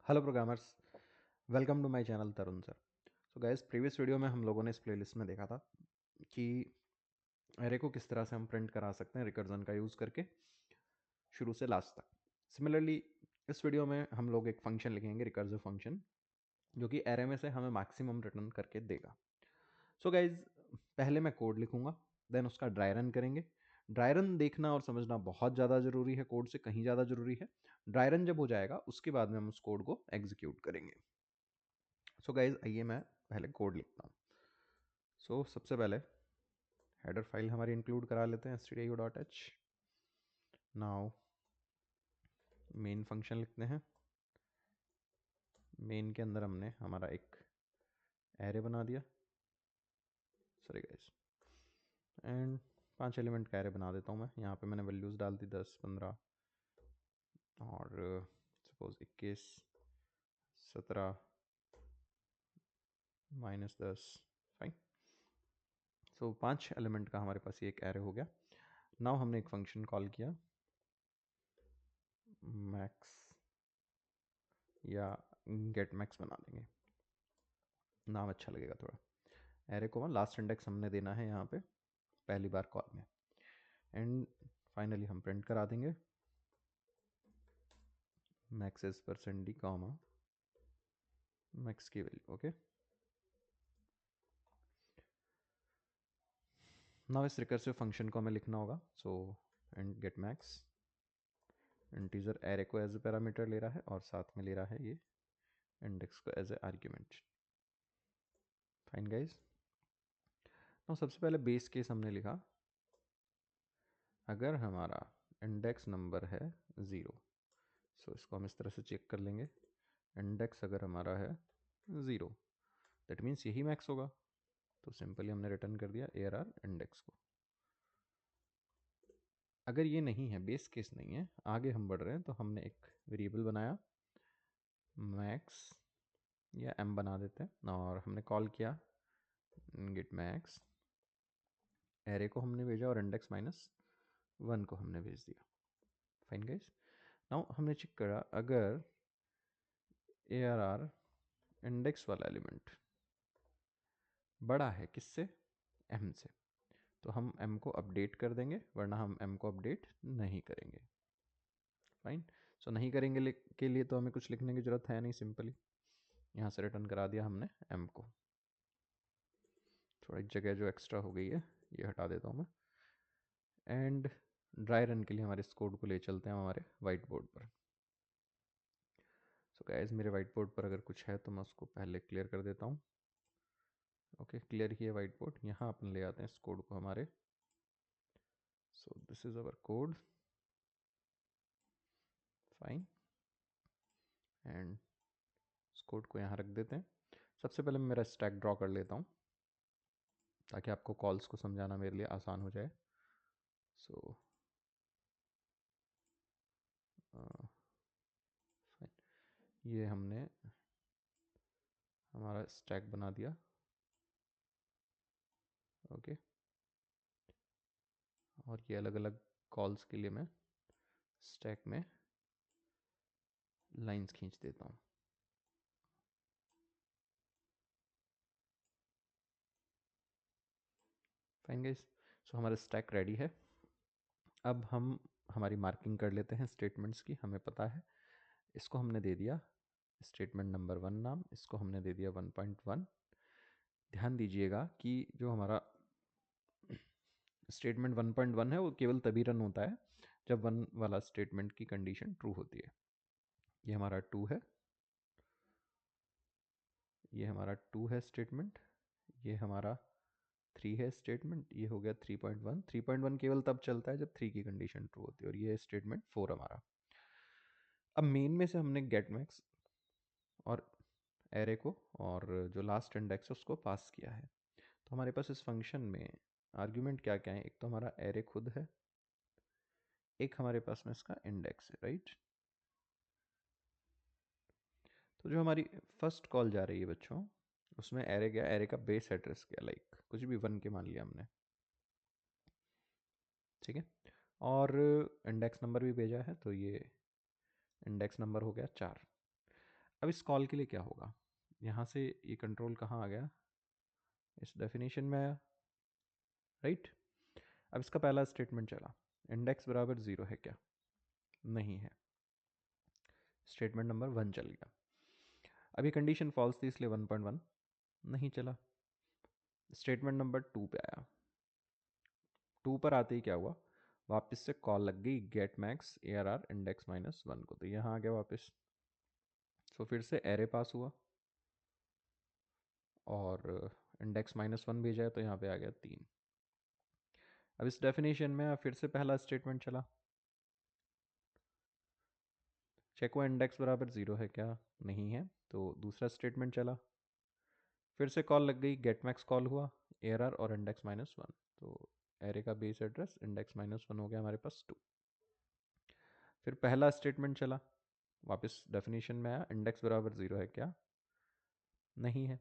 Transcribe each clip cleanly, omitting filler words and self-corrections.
Hello programmers, welcome to my channel Tarun sir. So guys, previous video में हम लोगों ने इस प्लेलिस्ट में देखा था कि एरे को किस तरह से हम प्रिंट करा सकते हैं रिकर्जन का यूज़ करके शुरू से लास्ट तक। सिमिलरली इस वीडियो में हम लोग एक फंक्शन लिखेंगे, रिकर्सिव फंक्शन, जो कि एरे में से हमें मैक्सिमम रिटर्न करके देगा। सो गाइज, पहले मैं कोड लिखूंगा, देन उसका ड्राई रन करेंगे। ड्राई रन देखना और समझना बहुत ज़्यादा ज़रूरी है, कोड से कहीं ज़्यादा ज़रूरी है। ड्राई रन जब हो जाएगा उसके बाद में हम उस कोड को एग्जीक्यूट करेंगे। सो गाइज, आइए मैं पहले कोड लिखता हूँ। सो सबसे पहले हेडर फाइल हमारी इंक्लूड करा लेते हैं stdio.h। नाउ मेन फंक्शन लिखते हैं। मेन के अंदर हमने हमारा एक एरे बना दिया, सॉरी गाइज, एंड 5 एलिमेंट का एरे बना देता हूँ मैं। यहाँ पे मैंने वैल्यूज़ डाल दी 10, 15 और सपोज 21, 17, -10। फाइन। सो 5 एलिमेंट का हमारे पास ये एक एरे हो गया। नाउ हमने एक फंक्शन कॉल किया, मैक्स या गेट मैक्स बना देंगे, नाम अच्छा लगेगा थोड़ा। एरे को लास्ट इंडेक्स हमने देना है यहाँ पे पहली बार कॉल में, एंड फाइनली हम प्रिंट करा देंगे max is %d comma max की वैल्यू। ओके, नाउ इस रिकर्सिव फंक्शन को हमें लिखना होगा। So and get max, integer array को एज ए पैरामीटर ले रहा है और साथ में ले रहा है ये इंडेक्स को as a argument. Fine guys, now सबसे पहले बेस केस हमने लिखा, अगर हमारा इंडेक्स नंबर है 0, सो इसको हम इस तरह से चेक कर लेंगे। इंडेक्स अगर हमारा है 0, दैट मीन्स यही मैक्स होगा। तो सिंपली हमने रिटर्न कर दिया ARR इंडेक्स को। अगर ये नहीं है, बेस केस नहीं है, आगे हम बढ़ रहे हैं, तो हमने एक वेरिएबल बनाया मैक्स या m बना देते हैं, और हमने कॉल किया गेट मैक्स। एरे को हमने भेजा और इंडेक्स -1 को हमने भेज दिया। फाइन गाइस, नाउ हमने चेक करा, अगर ARR इंडेक्स वाला एलिमेंट बड़ा है किससे, m से, तो हम m को अपडेट कर देंगे, वरना हम m को अपडेट नहीं करेंगे। फाइन। सो नहीं करेंगे के लिए तो हमें कुछ लिखने की जरूरत है नहीं, सिंपली यहाँ से रिटर्न करा दिया हमने m को। थोड़ी जगह जो एक्स्ट्रा हो गई है ये हटा देता हूँ मैं, एंड ड्राई रन के लिए हमारे इस कोड को ले चलते हैं हमारे वाइट बोर्ड पर। सो गाइस, मेरे वाइट बोर्ड पर अगर कुछ है तो मैं उसको पहले क्लियर कर देता हूँ। ओके, क्लियर किया वाइट बोर्ड। यहाँ अपन ले आते हैं इस कोड को हमारे। So this is our code. Fine, and इस कोड को यहाँ रख देते हैं। सबसे पहले मैं मेरा स्टैक ड्रॉ कर लेता हूँ ताकि आपको कॉल्स को समझाना मेरे लिए आसान हो जाए। सो ये हमने हमारा स्टैक बना दिया। ओके, और ये अलग अलग कॉल्स के लिए मैं स्टैक में लाइंस खींच देता हूँ। फाइन गाइस, सो हमारा स्टैक रेडी है। अब हम हमारी मार्किंग कर लेते हैं स्टेटमेंट्स की। हमें पता है, इसको हमने दे दिया स्टेटमेंट नंबर 1 नाम, इसको हमने दे दिया 1.1। ध्यान दीजिएगा कि जो हमारा स्टेटमेंट 1.1 है वो केवल तभी रन होता है जब 1 वाला स्टेटमेंट की कंडीशन ट्रू होती है। ये हमारा 2 है, ये हमारा 2 है स्टेटमेंट, ये हमारा 3 है स्टेटमेंट, ये हो गया 3.1। 3.1 केवल तब चलता है जब 3 की कंडीशन ट्रू होती है, और ये स्टेटमेंट 4 हमारा। अब मेन में से हमने गेट मैक्स और एरे को और जो लास्ट इंडेक्स है उसको पास किया है। तो हमारे पास इस फंक्शन में आर्ग्यूमेंट क्या क्या है, एक तो हमारा एरे खुद है, एक हमारे पास में इसका इंडेक्स है, राइट। तो जो हमारी फर्स्ट कॉल जा रही है बच्चों, उसमें एरे क्या, एरे का बेस एड्रेस क्या, लाइक कुछ भी 1 के मान लिया हमने, ठीक है। और इंडेक्स नंबर भी भेजा है, तो ये इंडेक्स नंबर हो गया 4। अब इस कॉल के लिए क्या होगा, यहाँ से ये कंट्रोल कहाँ आ गया, इस डेफिनेशन में आया, राइट। अब इसका पहला स्टेटमेंट चला, इंडेक्स बराबर 0 है क्या, नहीं है, स्टेटमेंट नंबर 1 चल गया। अब ये कंडीशन फॉल्स थी इसलिए 1.1 नहीं चला। स्टेटमेंट नंबर 2 पे आया, 2 पर आते ही क्या हुआ, वापस से कॉल लग गई गेट मैक्स ARR इंडेक्स -1 को, तो यहाँ आ गया वापस। तो फिर से एरे पास हुआ और इंडेक्स -1 भेजा है, तो यहाँ पे आ गया 3। अब इस डेफिनेशन में फिर से पहला स्टेटमेंट चला, चेक हुआ इंडेक्स बराबर 0 है क्या, नहीं है, तो दूसरा स्टेटमेंट चला, फिर से कॉल लग गई, गेट मैक्स कॉल हुआ, ARR और इंडेक्स -1, तो एरे का बेस एड्रेस इंडेक्स -1 हो गया हमारे पास 2। फिर पहला स्टेटमेंट चला, वापस डेफिनेशन में आया, इंडेक्स बराबर 0 है क्या, नहीं है,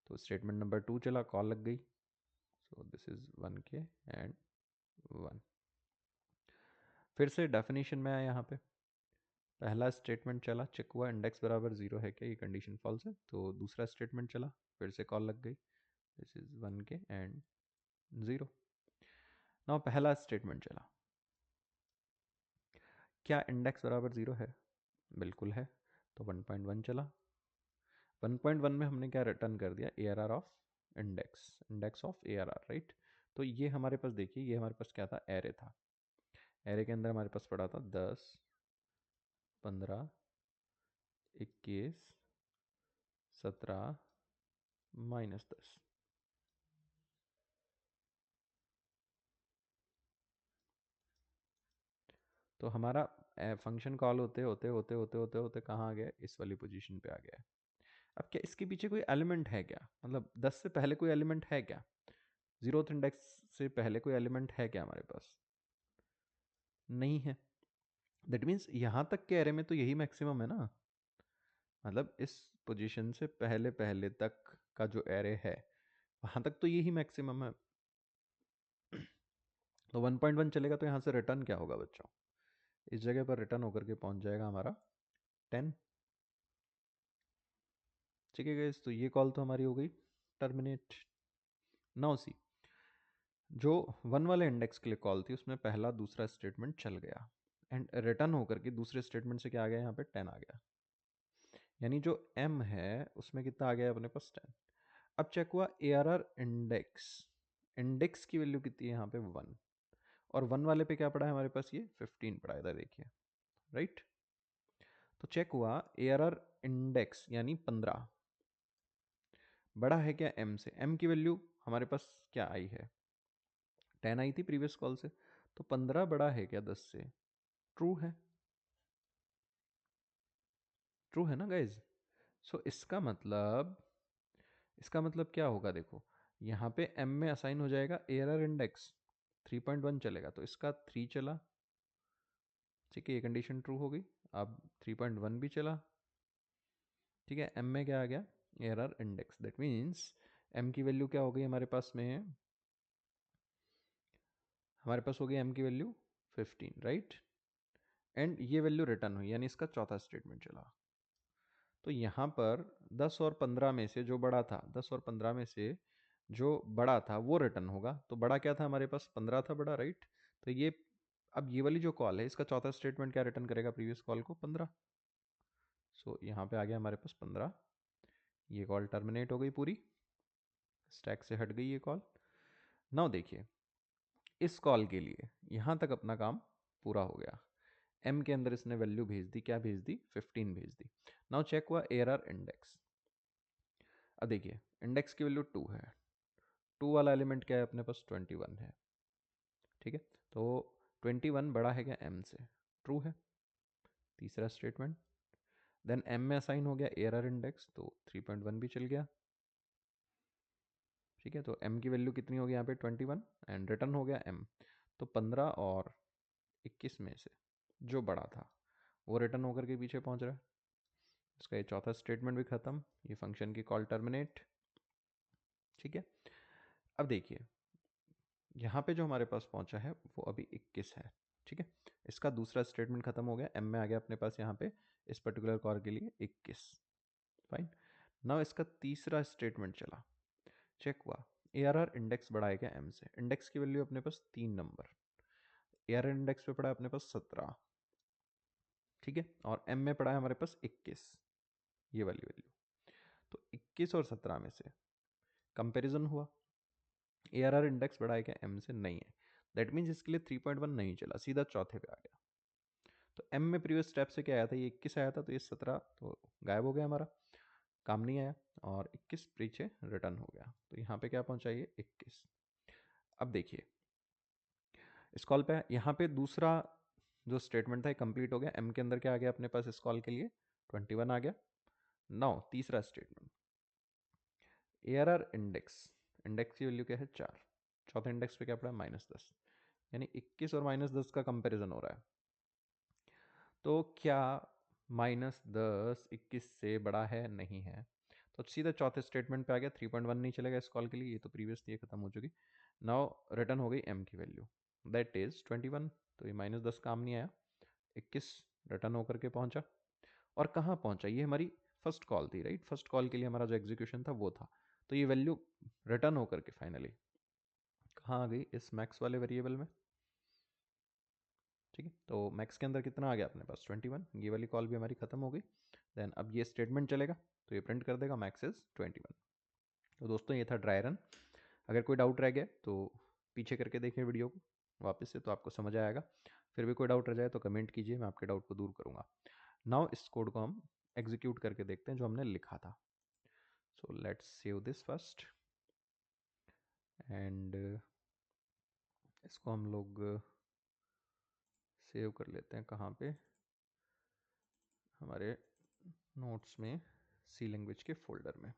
तो स्टेटमेंट नंबर 2 चला, कॉल लग गई, so this is 1K and 1। फिर से डेफिनेशन में आया, यहाँ पे पहला स्टेटमेंट चला, चेक हुआ इंडेक्स बराबर 0 है क्या, ये कंडीशन फॉल्स है, तो दूसरा स्टेटमेंट चला, फिर से कॉल लग गई, this is 1K and 0। Now पहला स्टेटमेंट चला, क्या इंडेक्स बराबर 0 है, बिल्कुल है, तो 1.1 चला। 1.1 में हमने क्या रिटर्न कर दिया, ARR of index, index of ARR, right. तो ये हमारे पास देखिए, ये हमारे पास क्या था, एरे था, एरे के अंदर हमारे पास पड़ा था 10, 15, 21, 17, -10। तो हमारा फंक्शन कॉल होते होते होते होते होते होते कहाँ आ गया, इस वाली पोजीशन पे आ गया। अब क्या इसके पीछे कोई एलिमेंट है क्या, मतलब 10 से पहले कोई एलिमेंट है क्या, 0th इंडेक्स से पहले कोई एलिमेंट है क्या हमारे पास, नहीं है। दैट मीन्स यहाँ तक के एरे में तो यही मैक्सिमम है ना, मतलब इस पोजीशन से पहले पहले तक का जो एरे है वहाँ तक तो यही मैक्सिमम है। तो 1.1 चलेगा, तो यहाँ से रिटर्न क्या होगा बच्चों, इस जगह पर रिटर्न होकर के पहुँच जाएगा हमारा 10। ठीक है गाइस, तो ये कॉल तो हमारी हो गई टर्मिनेट। नाउ सी, जो 1 वाले इंडेक्स के लिए कॉल थी उसमें पहला दूसरा स्टेटमेंट चल गया एंड रिटर्न होकर के दूसरे स्टेटमेंट से क्या आ गया, यहाँ पे 10 आ गया, यानी जो m है उसमें कितना आ गया अपने पास 10। अब चेक हुआ ARR इंडेक्स, इंडेक्स की वैल्यू कितनी है यहाँ पे 1, और 1 वाले पे क्या पड़ा है हमारे पास, ये 15 पड़ा है, इधर देखिए, राइट। तो चेक हुआ ARR इंडेक्स यानी 15 बड़ा है क्या m से, m की वैल्यू हमारे पास क्या आई है, 10 आई थी प्रीवियस कॉल से, तो 15 बड़ा है क्या 10 से, ट्रू है, ट्रू है ना गाइज। सो इसका मतलब क्या होगा, देखो यहाँ पे m में असाइन हो जाएगा ARR इंडेक्स, 3.1 चलेगा, तो इसका 3 चला, ठीक है, ये कंडीशन ट्रू हो गई। अब 3.1 भी चला, ठीक है, m में क्या आ गया, ARR index, that means m की वैल्यू क्या हो गई हमारे पास में, हमारे पास हो गई m की वैल्यू 15, राइट, एंड ये वैल्यू रिटर्न हुई, यानी इसका चौथा स्टेटमेंट चला। तो यहाँ पर 10 और 15 में से जो बड़ा था, 10 और 15 में से जो बड़ा था वो रिटर्न होगा, तो बड़ा क्या था हमारे पास, 15 था बड़ा, राइट। तो ये अब ये वाली जो कॉल है इसका चौथा स्टेटमेंट क्या रिटर्न करेगा, प्रीवियस कॉल को 15। सो यहाँ पे आ गया हमारे पास 15, ये कॉल टर्मिनेट हो गई पूरी, स्टैक से हट गई ये कॉल। नाउ देखिए, इस कॉल के लिए यहाँ तक अपना काम पूरा हो गया, m के अंदर इसने वैल्यू भेज दी, क्या भेज दी, 15 भेज दी। नाउ चेक हुआ ARR इंडेक्स, अब देखिए इंडेक्स की वैल्यू 2 है, 2 वाला एलिमेंट क्या है अपने पास, 21 है, ठीक है, तो 21 बड़ा है क्या m से, ट्रू है, तीसरा स्टेटमेंट। देन m में असाइन हो गया ARR इंडेक्स, तो 3.1 भी चल गया, ठीक है, तो m की वैल्यू कितनी हो गई यहाँ पे 21 एंड रिटर्न हो गया m, तो 15 और 21 में से जो बड़ा था वो रिटर्न होकर के पीछे पहुंच रहा है, इसका ये चौथा स्टेटमेंट भी खत्म, ये फंक्शन की कॉल टर्मिनेट, ठीक है। अब देखिए यहाँ पे जो हमारे पास पहुंचा है वो अभी 21 है, ठीक है, इसका दूसरा स्टेटमेंट खत्म हो गया, m में आ गया अपने पास यहाँ पे इस पर्टिकुलर कॉल के लिए 21, फाइन। नाउ इसका तीसरा स्टेटमेंट चला, चेक हुआ ए आर आर इंडेक्स बढ़ा है क्या एम से। इंडेक्स की वैल्यू अपने पास 3 number, A R R index पे पड़ा है अपने पास 17, ठीक है, और एम में पड़ा है हमारे पास 21, ये वाली वैल्यू। तो 21 और 17 में से कंपैरिजन हुआ, ए आर आर इंडेक्स बढ़ा है क्या एम से, नहीं है। दैट मीन्स इसके लिए 3.1 नहीं चला, सीधा चौथे पे आ गया। तो एम में प्रीवियस स्टेप से क्या आया था, ये 21 आया था, तो ये 17 तो गायब हो गया हमारा, काम नहीं आया, और 21 पीछे रिटर्न हो गया। तो यहाँ पे क्या पहुंचा, ये 21। अब देखिए इस कॉल पे, यहाँ पे दूसरा जो स्टेटमेंट था कंप्लीट हो गया। एम के अंदर क्या आ गया अपने पास इस कॉल के लिए, 21 आ गया। नाउ तीसरा statement, A R R index, index की वैल्यू क्या है 4, चौथे इंडेक्स पे क्या पड़ा है -10, यानी 21 और -10 का कंपैरिजन हो रहा है। तो क्या -10 21 से बड़ा है, नहीं है, तो सीधा चौथे स्टेटमेंट पे आ गया। 3.1 नहीं चलेगा इस कॉल के लिए, ये तो प्रीवियस थी, खत्म हो चुकी। नाउ रिटर्न हो गई एम की वैल्यू, दैट इज 21। तो ये -10 काम नहीं आया, 21 रिटर्न होकर के पहुंचा। और कहाँ पहुंचा, ये हमारी फर्स्ट कॉल थी, राइट, फर्स्ट कॉल के लिए हमारा जो एग्जीक्यूशन था वो था। तो ये वैल्यू रिटर्न होकर के फाइनली कहाँ आ गई, इस मैक्स वाले वेरिएबल में, ठीक है। तो मैक्स के अंदर कितना आ गया अपने पास 21, ये वाली कॉल भी हमारी खत्म हो गई। देन अब ये स्टेटमेंट चलेगा, तो ये प्रिंट कर देगा मैक्स इज 21। तो दोस्तों ये था ड्राई रन। अगर कोई डाउट रह गया तो पीछे करके देखिए वीडियो को वापस से, तो आपको समझ आएगा। फिर भी कोई डाउट रह जाए तो कमेंट कीजिए, मैं आपके डाउट को दूर करूँगा। नाउ इस कोड को हम एग्जीक्यूट करके देखते हैं जो हमने लिखा था। So let's save this first, and इसको हम लोग सेव कर लेते हैं कहाँ पे, हमारे नोट्स में सी लैंग्वेज के फोल्डर में।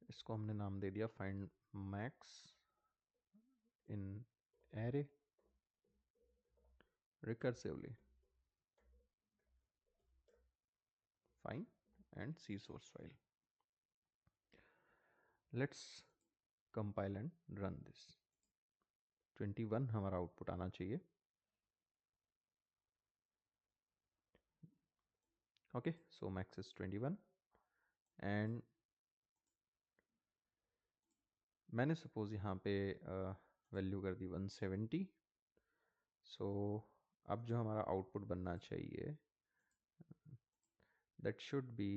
इसको हमने नाम दे दिया find max in array recursively, fine, and C source file. Let's compile and run this. 21 हमारा आउटपुट आना चाहिए। Okay, so max is 21, and मैंने सपोज यहाँ पे वैल्यू कर दी 170। सो अब जो हमारा आउटपुट बनना चाहिए दैट शुड बी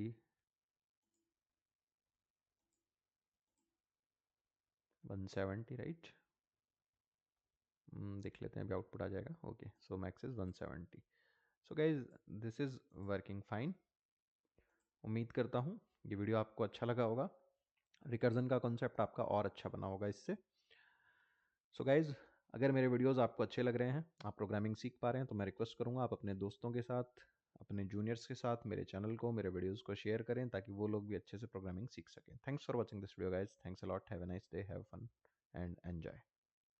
170, राइट। देख लेते हैं अभी आउटपुट आ जाएगा। Okay, so max is 170। So guys this is working fine. उम्मीद करता हूँ ये वीडियो आपको अच्छा लगा होगा, रिकर्जन का कॉन्सेप्ट आपका और अच्छा बना होगा इससे। सो गाइज अगर मेरे वीडियोस आपको अच्छे लग रहे हैं, आप प्रोग्रामिंग सीख पा रहे हैं, तो मैं रिक्वेस्ट करूँगा आप अपने दोस्तों के साथ, अपने जूनियर्स के साथ मेरे चैनल को, मेरे वीडियोस को शेयर करें ताकि वो लोग भी अच्छे से प्रोग्रामिंग सीख सकें। Thanks for watching this video guys, thanks a lot, have a nice day, have fun and enjoy.